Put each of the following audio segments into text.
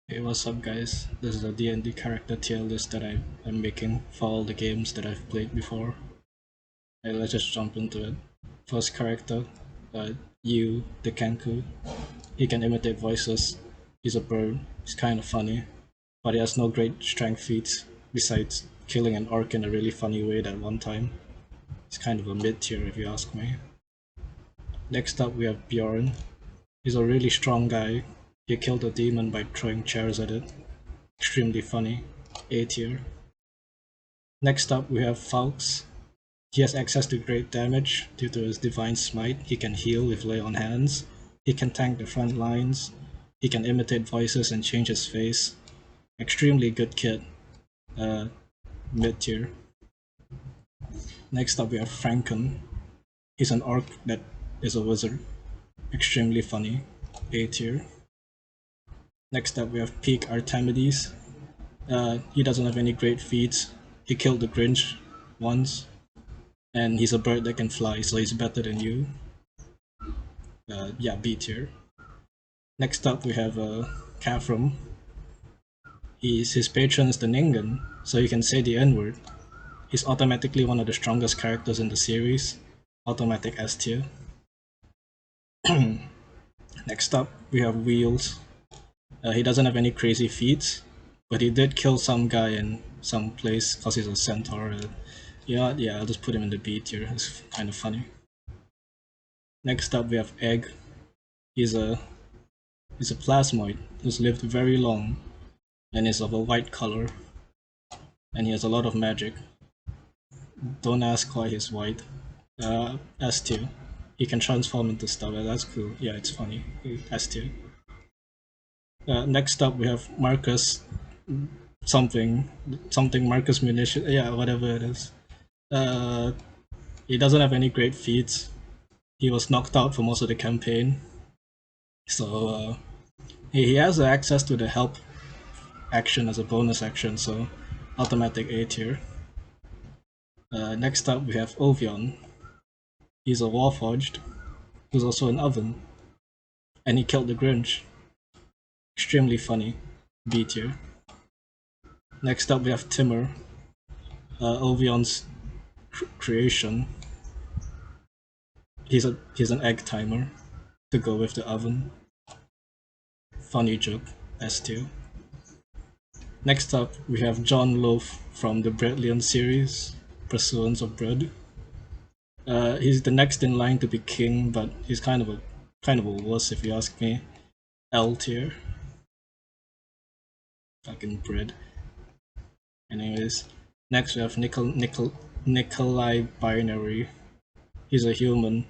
Hey, what's up guys? This is a D&D character tier list that I'm making for all the games that I've played before. Hey, let's just jump into it. First character, uh, Yu, the Kenku. He can imitate voices. He's a bird. He's kind of funny, but he has no great strength feats besides killing an orc in a really funny way that one time. He's kind of a mid tier if you ask me. Next up we have Bjorn. He's a really strong guy. He killed a demon by throwing chairs at it. Extremely funny. A tier. Next up we have Fawkes. He has access to great damage due to his Divine Smite. He can heal with lay on hands. He can tank the front lines. He can imitate voices and change his face. Extremely good kid. Uh, Mid tier. Next up we have Franken. He's an orc that is a wizard. Extremely funny. A tier. Next up we have Peak Artemides. He doesn't have any great feats. He killed the Grinch once, and he's a bird that can fly, so he's better than you. Yeah, B tier. Next up we have Kafram. His patron is the Ningen, so he can say the N-word. He's automatically one of the strongest characters in the series. Automatic S tier. Next up we have Wheels. He doesn't have any crazy feats, but he did kill some guy in some place because he's a centaur. Yeah, I'll just put him in the B tier. It's kind of funny. Next up we have Egg. He's a he's a plasmoid who's lived very long and is of a white color, and he has a lot of magic. Don't ask why he's white. S tier. He can transform into stuff. That's cool. Yeah, it's funny. S tier. Next up we have Marcus something Marcus Munition. Yeah, whatever it is. Uh, he doesn't have any great feats. He was knocked out for most of the campaign, so he has access to the help action as a bonus action. So automatic A tier. Next up we have Ovion. He's a Warforged who's also an oven, and he killed the Grinch. Extremely funny. B tier. Next up we have Timur, Ovion's creation. He's an egg timer to go with the oven. Funny joke. S tier. Next up we have John Loaf from the Breadlian series, Pursuance of Bread. He's the next in line to be king, but he's kind of a wuss if you ask me. L tier. Fucking bread. Anyways, next we have Nikolai Binary. He's a human,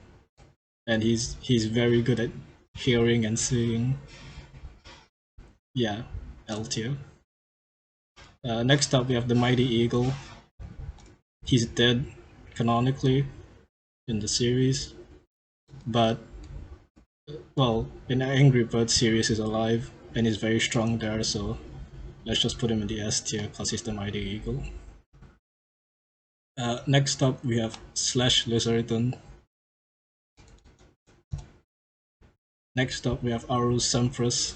and he's very good at hearing and seeing. Yeah, L tier. Next up we have the Mighty Eagle. He's dead canonically in the series, but well, in the Angry Birds series he's alive and he's very strong there, so let's just put him in the S tier because he's the Mighty Eagle. Next up we have Slash Lizardon. Next up we have Aru Semprus.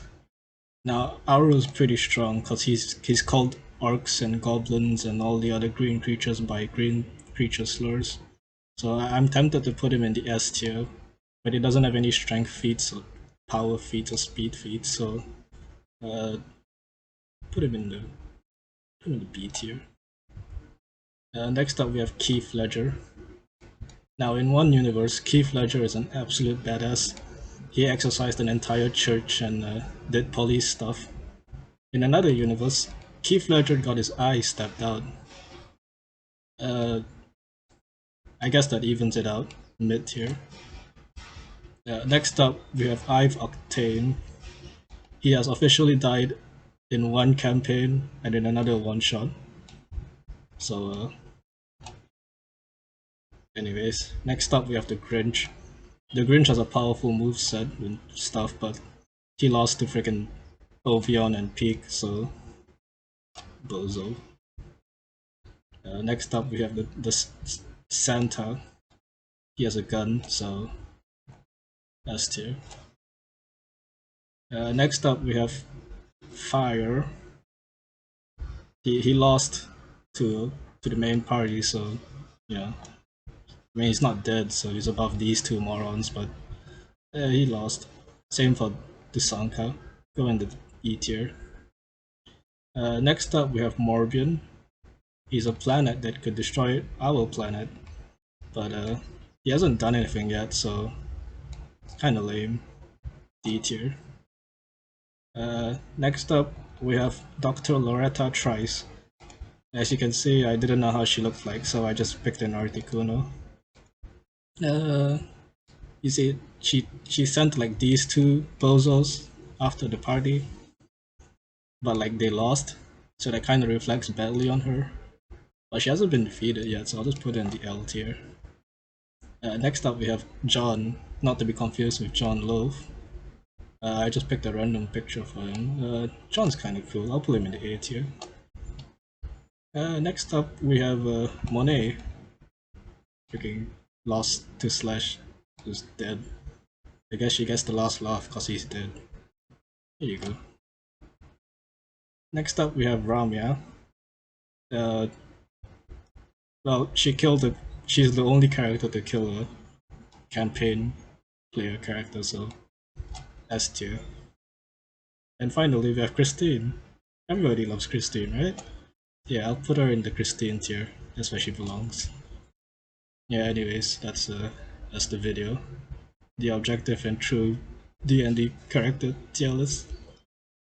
Now Aru is pretty strong because he's called orcs and goblins and all the other green creatures by green creature slurs. So I'm tempted to put him in the S tier, but he doesn't have any strength feats or power feats or speed feats, so uh, put him in the B tier. Next up we have Keith Ledger. Now in one universe, Keith Ledger is an absolute badass. He exorcised an entire church and did police stuff. In another universe, Keith Ledger got his eye stabbed out. I guess that evens it out, mid tier. Next up, we have Ive Octane. He has officially died in one campaign and in another one shot. So, anyways, next up we have the Grinch. The Grinch has a powerful moveset and stuff, but he lost to freaking Ovion and Peak, so bozo. Next up we have the Santa. He has a gun, so S tier. Next up we have Fire, he lost to the main party, so yeah. I mean, he's not dead, so he's above these two morons, but he lost. Same for Dusanka, go in the E tier. Next up, we have Morbian. He's a planet that could destroy our planet, but he hasn't done anything yet, so it's kind of lame. D tier. Next up, we have Dr. Loretta Trice. As you can see, I didn't know how she looked like, so I just picked an Articuno. Uh, you see, she sent like these two bozos after the party, but like they lost, so that kind of reflects badly on her. But she hasn't been defeated yet, so I'll just put her in the L tier. Next up, we have John, not to be confused with John Loaf. I just picked a random picture for him. John's kind of cool. I'll put him in the A tier. Next up, we have Monet. Freaking lost to Slash, who's dead. I guess she gets the last laugh because he's dead. Here you go. Next up, we have Ramya. Uh, well, she killed it. She's the only character to kill a campaign player character, so S tier. And finally, we have Christine. Everybody loves Christine, right? Yeah, I'll put her in the Christine tier. That's where she belongs. Yeah, anyways, that's the video. The objective and true D&D character tier list.